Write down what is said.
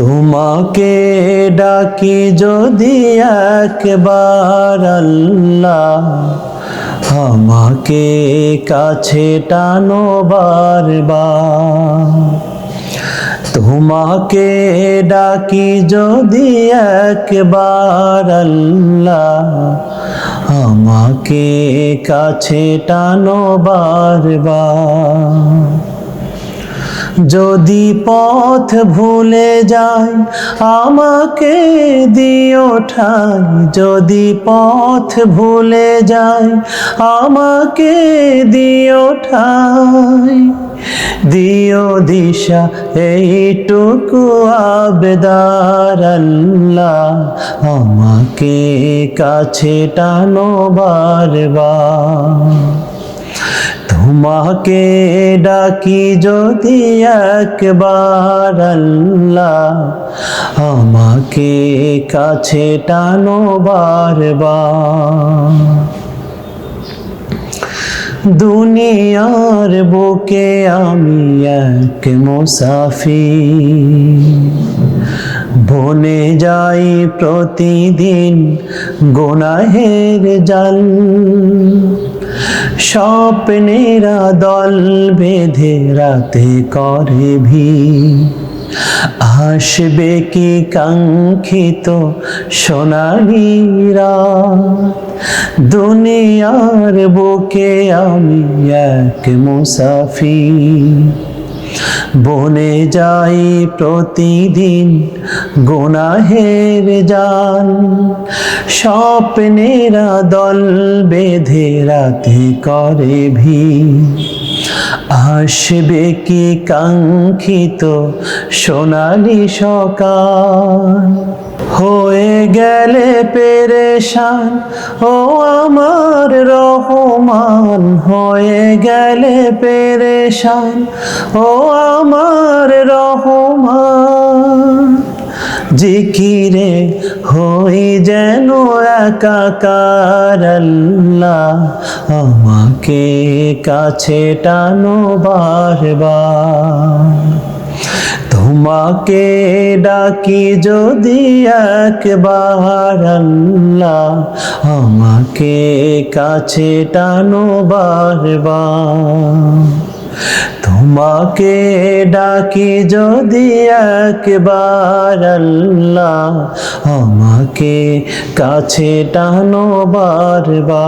তোমাকে ডাকি যদি একবার আল্লাহ, আমাকে কাছে টানো বারবার। তোমাকে ডাকি যদি একবার আল্লাহ, আমাকে কাছে টানো বারবার। যদি পথ ভুলে যাই আমাকে দিও ঠাই, যদি পথ ভুলে যাই আমাকে দিও ঠাই। দিও দিশা এইটুকু আবেদার আল্লাহ, আমাকে কাছে টানো বারবার। তোমাকে ডাকি যদি একবার আল্লাহ, আমাকে কাছে টানো বারবার। দুনিয়ার বুকে আমি এক মুসাফির, বনে যাই প্রতিদিন গুনাহের জাল। স্বপ্নেরা দল বেঁধে রাতে করে ভিড়, আসবে কি কাঙ্ক্ষিত সোনালি রাত। দুনিয়ার বুকে আমি এক মুসাফির, বনে যাই প্রতিদিন গুনাহের জাল। স্বপ্নেরা দল বেঁধে রাতে করে ভিড়, আসবে কি কাঙ্ক্ষিত সোনালি সকাল। হয়ে গেলে পেরেশান ও আমার রহমান, হয়ে গেলে পেরেশান ও আমার রহমান। জিকিরে হই যেন একাকার আল্লাহ, আমাকে কাছে টানো বারবার। তোমাকে ডাকি যদি একবার আল্লাহ, আমাকে কাছে টানো বারবার। তোমাকে ডাকি যদি একবার আল্লাহ, আমাকে কাছে টানো বারবার।